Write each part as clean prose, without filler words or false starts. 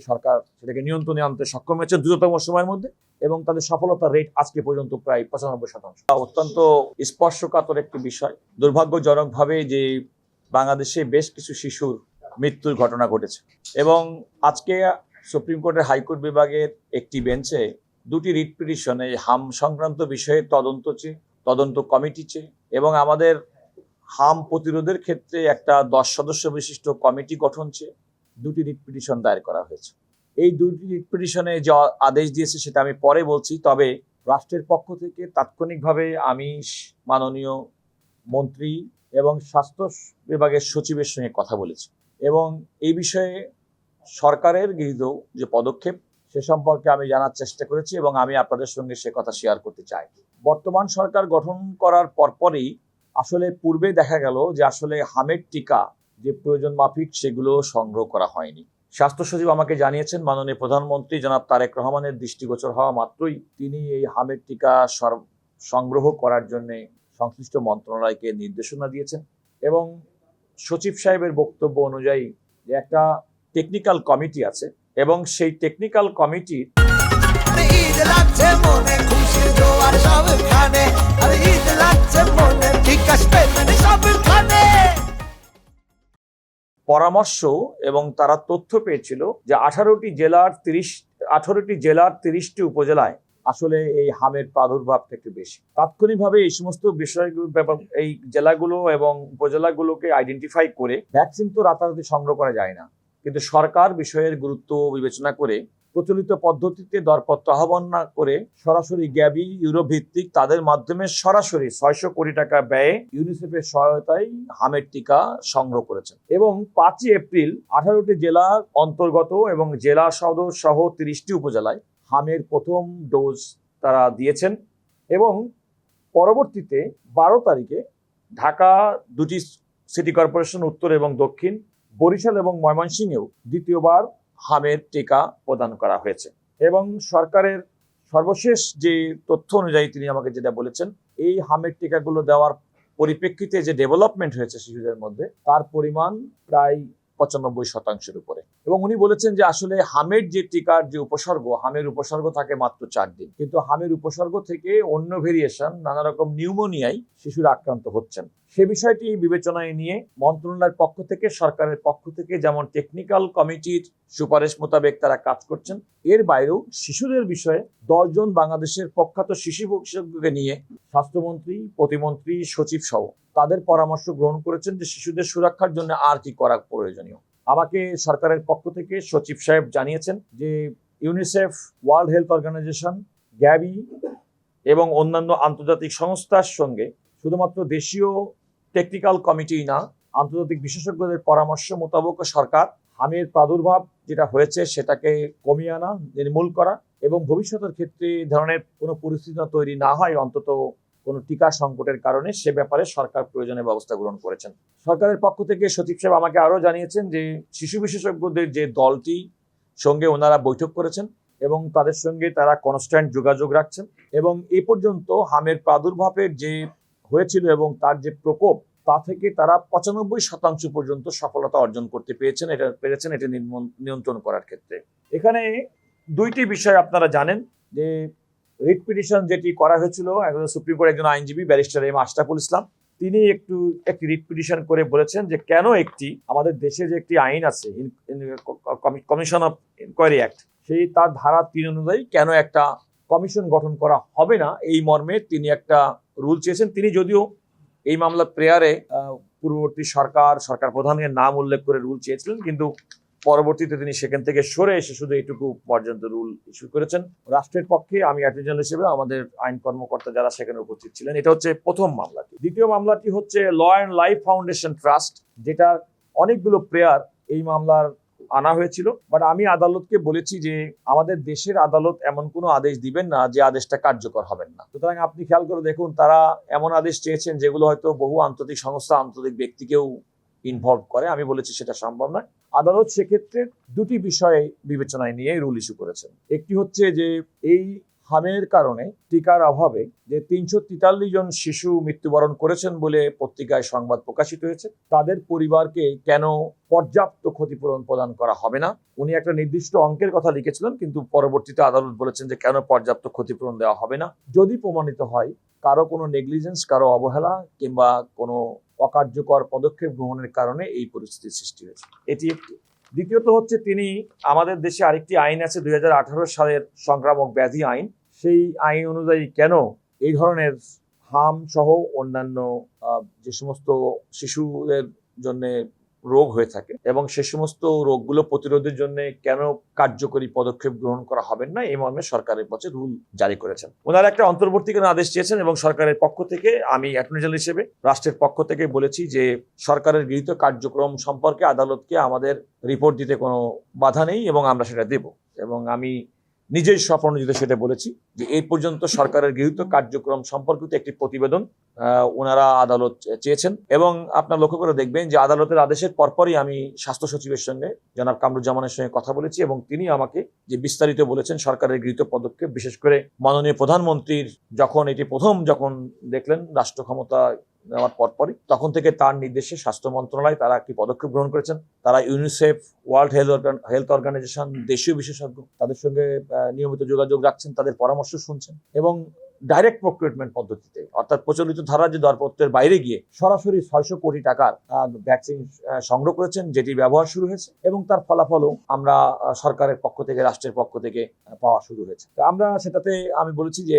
সরকার সেটাকে নিয়ন্ত্রণে আনতে সক্ষম হয়েছে দ্রুততম সময়ের মধ্যে এবং তাদের সফলতার রেট আজকে পর্যন্ত প্রায় 95%। অত্যন্ত স্পর্শকাতর একটি বিষয়। দুর্ভাগ্যজনকভাবে যে বাংলাদেশে বেশ কিছু শিশুর মৃত্যুর ঘটনা ঘটেছে এবং আজকে সুপ্রিম কোর্টের হাইকোর্ট বিভাগের একটি বেঞ্চে দুটি রিট পিটিশন এই হাম সংক্রান্ত বিষয়ে তদন্ত কমিটি চেয়ে এবং আমাদের হাম প্রতিরোধের ক্ষেত্রে একটা 10 সদস্য বিশিষ্ট কমিটি গঠন চেয়ে দুটি রিট পিটিশন দায়ের করা হয়েছে। এই দুটি রিট পিটিশনে যে আদেশ দিয়েছে সেটা আমি পরে বলছি, তবে রাষ্ট্রের পক্ষ থেকে তাৎক্ষণিকভাবে আমি মাননীয় মন্ত্রী এবং স্বাস্থ্য বিভাগের সচিবের সঙ্গে কথা বলেছি এবং এই বিষয়ে সরকারের গৃহীত যে পদক্ষেপ সে সম্পর্কে আমি জানার চেষ্টা করেছি এবং আমি আপনাদের সঙ্গে সে কথা শেয়ার করতে চাই। বর্তমান সরকার গঠন করার পরপরই আসলে পূর্বে দেখা গেল যে আসলে হামের টিকা যে প্রয়োজন মাফিক সেগুলো সংগ্রহ করা হয়নি। স্বাস্থ্য সচিব আমাকে জানিয়েছেন মাননীয় প্রধানমন্ত্রী জনাব তারেক রহমানের দৃষ্টিগোচর হওয়া মাত্রই তিনি এই হামের টিকা সংগ্রহ করার জন্য সংশ্লিষ্ট মন্ত্রণালয়কে নির্দেশনা দিয়েছেন এবং সচিব সাহেবের বক্তব্য অনুযায়ী যে একটা টেকনিক্যাল কমিটি আছে এবং সেই টেকনিক্যাল কমিটির পরামর্শ এবং তারা তথ্য পেয়েছিল যে 18টি জেলার 30টি উপজেলায় আসলে এই হামের প্রাদুর্ভাব থেকে বেশি। তাৎক্ষণিকভাবে এই সমস্ত বিষয়গুলো এই জেলাগুলো এবং উপজেলাগুলোকে আইডেন্টিফাই করে ভ্যাকসিন তো রাতারাতি সংগ্রহ করা যায় না, কিন্তু সরকার বিষয়ের গুরুত্ব বিবেচনা করে প্রচলিত পদ্ধতিতে দরপত্র আহ্বান না করে সরাসরি গ্যাবি ইউরোপ ভিত্তিক তাদের মাধ্যমে সরাসরি 600 কোটি টাকা ব্যয়ে ইউনিসেফের সহায়তায় হামের টিকা সংগ্রহ করেছেন এবং 5 এপ্রিল 18টি জেলার অন্তর্গত এবং জেলা সদর সহ 30টি উপজেলায় হামের প্রথম ডোজ তারা দিয়েছেন এবং পরবর্তীতে 12 তারিখে ঢাকা দুটি সিটি কর্পোরেশন উত্তর এবং দক্ষিণ, বরিশাল এবং ময়মনসিংহেও দ্বিতীয়বার হামের টিকা প্রদান করা হয়েছে এবং সরকারের সর্বশেষ যে তথ্য অনুযায়ী তিনি আমাকে যেটা বলেছেন, এই হামের টিকাগুলো দেওয়ার পরিপ্রেক্ষিতে যে ডেভেলপমেন্ট হয়েছে শিশুদের মধ্যে তার পরিমাণ প্রায় 95% উপরে এবং উনি বলেছেন যে আসলে হামের যে টিকার যে হামের উপসর্গ থাকে মাত্র 4 দিন, কিন্তু হামের উপসর্গ থেকে অন্য ভেরিয়েশন নানা রকম নিউমোনিয়ায় শিশুরা আক্রান্ত হচ্ছেন। সে বিষয়টি বিবেচনায় নিয়ে মন্ত্রণালয়ের পক্ষ থেকে সরকারের পক্ষ থেকে যেমন টেকনিক্যাল কমিটির সুপারিশ মোতাবেক তারা কাজ করছেন, এর বাইরেও শিশুদের বিষয়ে 10 জন বাংলাদেশের প্রখ্যাত শিশু বিশেষজ্ঞকে নিয়ে স্বাস্থ্যমন্ত্রী, প্রতিমন্ত্রী, সচিব সহ তাদের পরামর্শ গ্রহণ করেছেন যে শিশুদের সুরক্ষার জন্য আর কি করা প্রয়োজনীয়। আমাকে সরকারের পক্ষ থেকে সচিব সাহেব জানিয়েছেন যে UNICEF, World Health Organization, Gavi এবং অন্যান্য আন্তর্জাতিক সংস্থার সঙ্গে শুধুমাত্র দেশীয় টেকনিক্যাল কমিটি না, আন্তর্জাতিক বিশেষজ্ঞদের পরামর্শ মোতাবেক সরকার হামের প্রাদুর্ভাব যেটা হয়েছে সেটাকে কমিয়ে আনা, নির্মূল করা এবং ভবিষ্যতের ক্ষেত্রে এই ধরনের কোনো পরিস্থিতি তৈরি না হয় অন্তত কোনো টিকা সংকটের কারণে, সে ব্যাপারে সরকার প্রয়োজনীয় ব্যবস্থা গ্রহণ করেছেন। সরকারের পক্ষ থেকে সচিব সাহেব আমাকে আরও জানিয়েছেন যে শিশু বিশেষজ্ঞদের যে দলটি সঙ্গে ওনারা বৈঠক করেছেন এবং তাদের সঙ্গে তারা কনস্ট্যান্ট যোগাযোগ রাখছেন এবং এ পর্যন্ত হামের প্রাদুর্ভাবের যে হয়েছিল এবং তার যে প্রকোপ তা থেকে তারা 95% পর্যন্ত সফলতা অর্জন করতে পেরেছেন এটা নিয়ন্ত্রণ করার ক্ষেত্রে। এখানে দুইটি বিষয় আপনারা জানেন যে রিট পিটিশন যেটি করা হয়েছিল, সুপ্রিম কোর্টের একজন আইনজীবী ব্যারিস্টার এম আশরাফুল ইসলাম তিনি একটি রিট পিটিশন করে বলেছেন যে কেন আমাদের দেশে যে একটি আইন আছে কমিশন অফ ইনকোয়ারি অ্যাক্ট, সেই তার ধারা 3 অনুযায়ী কেন একটা কমিশন গঠন করা হবে না, এই মর্মে তিনি একটা রুল চেয়েছেন। তিনি যদিও এই মামলার প্রেয়ারে পূর্ববর্তী সরকার প্রধানের নাম উল্লেখ করে রুল চেয়েছিলেন, কিন্তু পরবর্তীতে তিনি সেখান থেকে সরে এসে শুধু এইটুকু পর্যন্ত রুল ইস্যু করেছেন। রাষ্ট্রের পক্ষে আমি অ্যাটর্নি জেনারেল হিসেবে আমাদের আইন কর্মকর্তা যারা সেখানে উপস্থিত ছিলেন, এটা হচ্ছে প্রথম মামলাটি। দ্বিতীয় মামলাটি হচ্ছে Law and Life Foundation Trust, যেটার অনেকগুলো প্রেয়ার এই মামলার আনা হয়েছিল, বাট আমি আদালতকে বলেছি যে আমাদের দেশের আদালত এমন কোনো আদেশ দিবেন না যে আদেশটা কার্যকর হবেন না। সুতরাং আপনি খেয়াল করে দেখুন, তারা এমন আদেশ চেয়েছেন যেগুলো হয়তো বহু আন্তর্জাতিক সংস্থা, আন্তর্জাতিক ব্যক্তিকেও ইনভলভ করে। আমি বলেছি সেটা সম্ভব নয়। আদালত সেক্ষেত্রে দুটি বিষয়ে বিবেচনায় নিয়ে রুল ইস্যু করেছেন। একটি হচ্ছে যে এই হামের কারণে টিকার অভাবে যে 343 জন শিশু মৃত্যুবরণ করেছেন বলে পত্রিকায় সংবাদ প্রকাশিত হয়েছে, তাদের পরিবারকে কেন পর্যাপ্ত ক্ষতিপূরণ প্রদান করা হবে না। উনি একটা নির্দিষ্ট অঙ্কের কথা লিখেছিলেন, কিন্তু পরবর্তীতে আদালত বলেছেন যে কেন পর্যাপ্ত ক্ষতিপূরণ দেওয়া হবে না। যদি প্রমাণিত হয় কারো কোনো নেগলিজেন্স, কারো অবহেলা কিংবা কোনো অকার্যকর পদক্ষেপ গ্রহণের কারণে এই পরিস্থিতির সৃষ্টি হয়েছে, এটি একটি। দ্বিতীয়ত হচ্ছে, তিনি আমাদের দেশে আরেকটি আইন আছে 2018 সালের সংক্রামক ব্যাধি আইন, সেই আইন অনুযায়ী কেন এই ধরনের হাম সহ অন্যান্য যে সমস্ত শিশুদের জন্য রোগ হয়ে থাকে এবং সে সমস্ত রোগগুলো প্রতিরোধের জন্য কেন কার্যকরী পদক্ষেপ গ্রহণ করা হবে না, এই মর্মে সরকারের পক্ষে রুল জারি করেছেন। ওনারা একটা অন্তর্বর্তীকালীন আদেশ চেয়েছেন এবং সরকারের পক্ষ থেকে, আমি অ্যাটর্নি জেনারেল হিসেবে রাষ্ট্রের পক্ষ থেকে বলেছি যে সরকারের গৃহীত কার্যক্রম সম্পর্কে আদালতকে আমাদের রিপোর্ট দিতে কোনো বাধা নেই এবং আমরা সেটা দেব। এবং আমি নিজেই স্বপ্রণোদিত সেটা বলেছি যে এই পর্যন্ত সরকারের গৃহীত কার্যক্রম সম্পর্কিত একটি প্রতিবেদন ওনারা আদালত চেয়েছেন। এবং আপনার লক্ষ্য করে দেখবেন যে আদালতের আদেশের পরপরই আমি স্বাস্থ্য সচিবের সঙ্গে, জনাব কামরুজ্জামানের সঙ্গে কথা বলেছি এবং তিনি আমাকে যে বিস্তারিত বলেছেন সরকারের গৃহীত পদক্ষেপ, বিশেষ করে মাননীয় প্রধানমন্ত্রীর যখন দেখলেন রাষ্ট্র ক্ষমতা নেওয়ার পরপরই, তখন থেকে তার নির্দেশে স্বাস্থ্য মন্ত্রণালয় তারা একটি পদক্ষেপ গ্রহণ করেছেন। তারা ইউনিসেফ, ওয়ার্ল্ড হেলথ অর্গানাইজেশন, দেশীয় বিশেষজ্ঞ তাদের সঙ্গে নিয়মিত যোগাযোগ রাখছেন, তাদের পরামর্শ শুনছেন এবং ডাইরেক্ট প্রক্রিয়মেন্ট পদ্ধতিতে, অর্থাৎ প্রচলিত ধারা যে দরপত্রের বাইরে গিয়ে সরাসরি 600 কোটি টাকার ভ্যাকসিন সংগ্রহ করেছেন, যেটি ব্যবহার শুরু হয়েছে এবং তার ফলাফলও আমরা সরকারের পক্ষ থেকে, রাষ্ট্রের পক্ষ থেকে পাওয়া শুরু হয়েছে। আমরা সেটাতে আমি বলেছি যে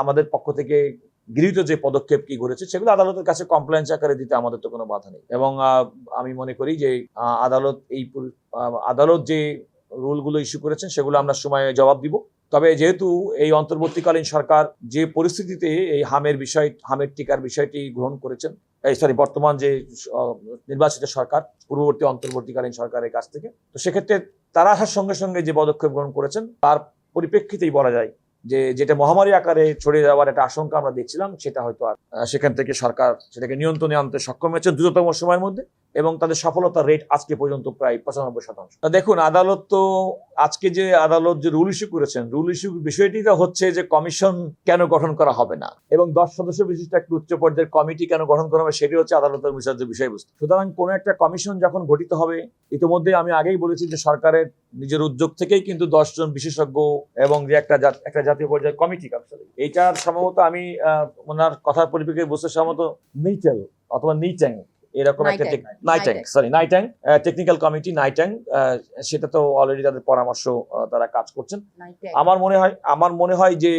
আমাদের পক্ষ থেকে গৃহীত যে পদক্ষেপ কি করেছে সেগুলো আদালতের কাছে কমপ্লেন্স আকারে দিতে আমাদের তো কোনো বাধা নেই। এবং আমি মনে করি যে আদালত যে রুলগুলো ইস্যু করেছেন সেগুলো আমরা সময়ে জবাব দিব। তবে যেহেতু এই অন্তর্বর্তীকালীন সরকার যে পরিস্থিতিতে এই হামের টিকার বিষয়টি গ্রহণ করেছেন, বর্তমান যে নির্বাচিত সরকার পূর্ববর্তী অন্তর্বর্তীকালীন সরকারের কাছ থেকে, তো সেক্ষেত্রে তারা আসার সঙ্গে সঙ্গে যে পদক্ষেপ গ্রহণ করেছেন তার পরিপ্রেক্ষিতেই বলা যায় যে যেটা মহামারী আকারে ছড়িয়ে যাওয়ার একটা আশঙ্কা আমরা দেখছিলাম, সেটা হয়তো আর সেখান থেকে সরকার সেটাকে নিয়ন্ত্রণে আনতে সক্ষম হয়েছে দ্রুততম সময়ের মধ্যে এবং তাদের সফলতার রেট আজকে পর্যন্ত প্রায় 95%। দেখুন, আজকে যে আদালত যে রুল ইস্যু করেছেন, রুল ইস্যু বিষয়টি হচ্ছে যে কমিশন কেন গঠন করা হবে না এবং 10 সদস্য বিশিষ্ট একটা উচ্চ পর্যায়ের কমিটি কেন গঠন করা হবে, সেটি হচ্ছে আদালতের বিচার্য বিষয়বস্তু। সুতরাং কোনো একটা কমিশন যখন গঠিত হবে, ইতিমধ্যে আমি আগেই বলেছি যে সরকারের নিজের উদ্যোগ থেকেই কিন্তু 10 জন বিশেষজ্ঞ এবং যে একটা জাতীয় পর্যায়ের কমিটি কাজ করে, এইটার সম্ভবত আমি ওনার কথার পরিপ্রেক্ষিতে বুঝতে সম্ভবত নিটেল অথবা নিট্যাং এরকম একটা নাইট্যাং টেকনিক্যাল কমিটি, সেটা তো অলরেডি তাদের পরামর্শ তারা কাজ করছেন। আমার মনে হয় যে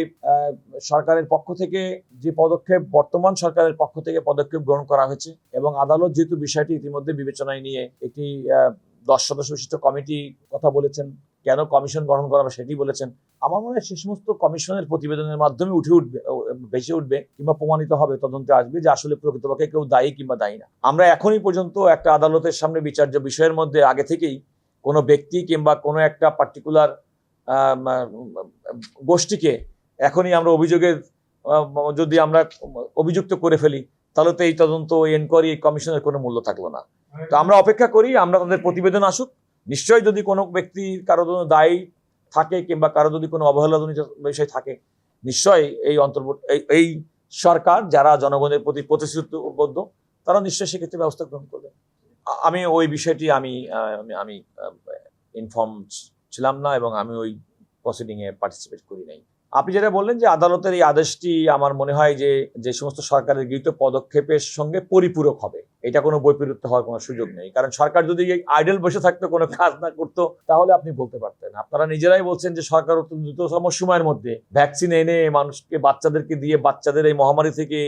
সরকারের পক্ষ থেকে যে পদক্ষেপ, বর্তমান সরকারের পক্ষ থেকে পদক্ষেপ গ্রহণ করা হয়েছে এবং আদালত যেহেতু বিষয়টি ইতিমধ্যে বিবেচনায় নিয়ে একটি 10 সদস্য বিশিষ্ট কমিটি কথা বলেছেন, কেন কমিশন গঠন করা হবে সেটি বলেছেন, আমার মনে হয় সে সমস্ত কমিশনের প্রতিবেদনের মাধ্যমে ভেসে উঠবে কিংবা প্রমাণিত হবে, তদন্তে আসবে যে আসলে প্রকৃতপক্ষে কেউ দায়ী কিংবা দায়ী না। আমরা এখনই পর্যন্ত একটা আদালতের সামনে বিচার্য বিষয়ের মধ্যে আগে থেকেই কোনো ব্যক্তি কিংবা কোনো একটা পার্টিকুলার গোষ্ঠীকে এখনই আমরা যদি আমরা অভিযুক্ত করে ফেলি, তাহলে তো এই তদন্ত, এনকোয়ারি, কমিশনের কোনো মূল্য থাকলো না। তো আমরা অপেক্ষা করি, আমরা তাদের প্রতিবেদন আসুক। নিশ্চয়ই যদি কোনো ব্যক্তি কারো জন্য দায়ী থাকে কিংবা কারো যদি কোনো অবহেলাজনিত বিষয় থাকে, নিশ্চয়ই এই সরকার যারা জনগণের প্রতি প্রতিশ্রুতিবদ্ধ, তারা নিশ্চয়ই সেক্ষেত্রে ব্যবস্থা গ্রহণ করবে। আমি ওই বিষয়টি আমি ইনফর্ম ছিলাম না এবং আমি ওই প্রসিডিং এ পার্টিসিপেট করি নাই। আপনি যেটা বললেন যে আদালতের এই আদেশটি আমার মনে হয় যে সমস্ত সরকারের গৃহীত পদক্ষেপের সঙ্গে পরিপূরক হবে, এটা কোনো বৈপরীত্য হওয়ার কোনো সুযোগ নেই। কারণ সরকার যদি আইডল বসে থাকতো, কোনো কাজ না করতো, তাহলে আপনি বলতে পারতেন। আপনারা নিজেরাই বলছেন যে সরকার অত্যন্ত দ্রুততম সময়ের মধ্যে ভ্যাকসিন এনে মানুষকে, বাচ্চাদেরকে দিয়ে বাচ্চাদের এই মহামারী থেকে,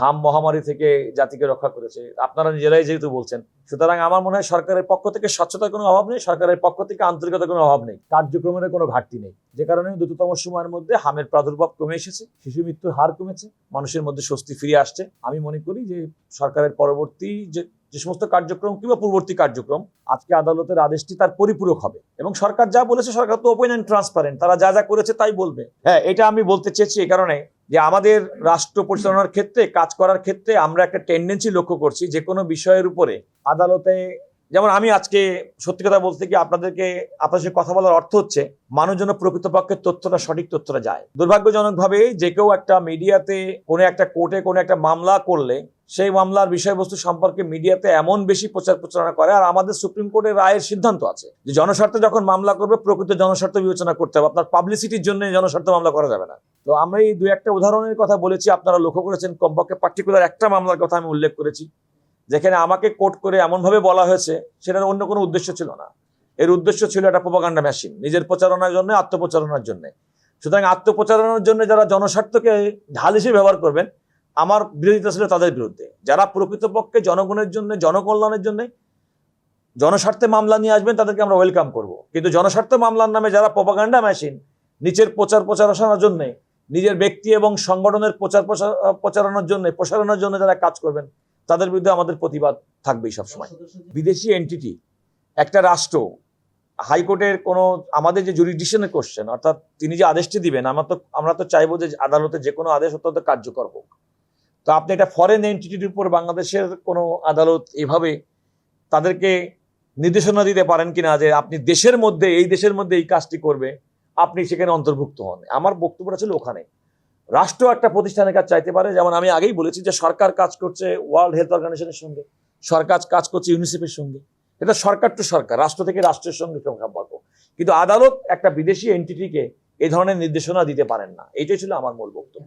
হাম মহামারী থেকে জাতিকে রক্ষা করেছে, আপনারা নিজেরাই যেহেতু বলছেন। সুতরাং আমার মনে হয় সরকারের পক্ষ থেকে স্বচ্ছতার কোনো অভাব নেই, সরকারের পক্ষ থেকে আন্তরিকতার কোনো অভাব নেই, কার্যক্রমের কোনো ঘাটতি নেই, যে কারণে দ্রুততম সময়ের মধ্যে হামের প্রাদুর্ভাব কমে এসেছে, শিশু মৃত্যুর হার কমেছে, মানুষের মধ্যে স্বস্তি ফিরে আসছে। আমি মনে করি যে সরকারের পরবর্তী যে সমস্ত কার্যক্রম কিংবা পূর্ববর্তী কার্যক্রম, আজকে আদালতের আদেশটি তার পরিপূরক হবে এবং সরকার যা বলেছে, সরকার তো ওপেন অ্যান্ড ট্রান্সপারেন্ট, তারা যা করছে তাই বলবে। হ্যাঁ, এটা আমি বলতে চেয়েছি এই কারণে যে আমাদের রাষ্ট্র পরিচালনার ক্ষেত্রে, কাজ করার ক্ষেত্রে আমরা একটা টেন্ডেন্সি লক্ষ্য করছি, যে কোনো বিষয়ের উপরে আদালতে যেমন আমি আজকে সত্যি কথা বলতে কি আপনাদের সাথে কথা বলার অর্থ হচ্ছে মানুষ যেন প্রকৃতপক্ষে সঠিক তথ্যটা যায়। দুর্ভাগ্যজনকভাবে যে কেউ একটা মিডিয়াতে কোনো একটা কোর্টে কোনো একটা মামলা করলে সেই মামলার বিষয়বস্তু সম্পর্কে মিডিয়াতে এমন বেশি প্রচারণা করে। আর আমাদের সুপ্রিম কোর্টের রায়ের সিদ্ধান্ত আছে যে জনস্বার্থে যখন মামলা করবে প্রকৃত জনস্বার্থ বিবেচনা করতে হবে, আপনার পাবলিসিটির জন্য জনস্বার্থ মামলা করা যাবে না। তো আমরা এই দুই একটা উদাহরণের কথা বলেছি, আপনারা লক্ষ্য করেছেন কমপক্ষে পার্টিকুলার একটা মামলার কথা আমি উল্লেখ করেছি যেখানে আমাকে কোর্ট করে এমনভাবে বলা হয়েছে সেটার অন্য কোনো উদ্দেশ্য ছিল না। এর উদ্দেশ্য ছিল একটা প্রোপাগান্ডা মেশিন, নিজের প্রচারণার জন্য, আত্মপ্রচারণার জন্য। সুতরাং আত্মপ্রচারণার জন্য যারা জনস্বার্থকে ঢাল হিসেবে ব্যবহার করবেন, আমার বিরোধিতা ছিল তাদের বিরুদ্ধে। যারা প্রকৃতপক্ষে জনগণের জন্য, জনকল্যাণের জন্য জনস্বার্থে মামলা নিয়ে আসবেন তাদেরকে আমরা ওয়েলকাম করব। কিন্তু জনস্বার্থ মামলার নামে যারা প্রোপাগান্ডা মেশিন, নিচের প্রচারণার জন্য, নিজের ব্যক্তি এবং সংগঠনের প্রচারণার জন্য যারা কাজ করবেন তাদের বিরুদ্ধে আমাদের প্রতিবাদ থাকবেই সবসময়। বিদেশি এন্টিটি একটা রাষ্ট্র হাইকোর্টের কোনো আমাদের যে জুরিডিকশনের কোশ্চেন, অর্থাৎ তিনি যে আদেশটি দিবেন, আমরা তো চাইবো যে আদালতে যে কোনো আদেশ অত্যন্ত কার্যকর হোক। তো আপনি একটা ফরেন এন্টিটির উপর বাংলাদেশের কোনো আদালত এভাবে তাদেরকে নির্দেশনা দিতে পারেন কিনা যে আপনি দেশের মধ্যে এই কাজটি করবে, আপনি সেখানে অন্তর্ভুক্ত হন। আমার বক্তব্যটা ছিল ওখানে রাষ্ট্র একটা প্রতিষ্ঠানের কাজ চাইতে পারে। যেমন আমি আগেই বলেছি যে সরকার কাজ করছে ওয়ার্ল্ড হেলথ অর্গানাইজেশনের সঙ্গে, সরকার কাজ করছে ইউনিসেফের সঙ্গে, এটা সরকার টু সরকার, রাষ্ট্র থেকে রাষ্ট্রের সঙ্গে সম্পর্ক। কিন্তু আদালত একটা বিদেশি এন্টিটিকে এই ধরনের নির্দেশনা দিতে পারেন না। এইটাই ছিল আমার মূল বক্তব্য।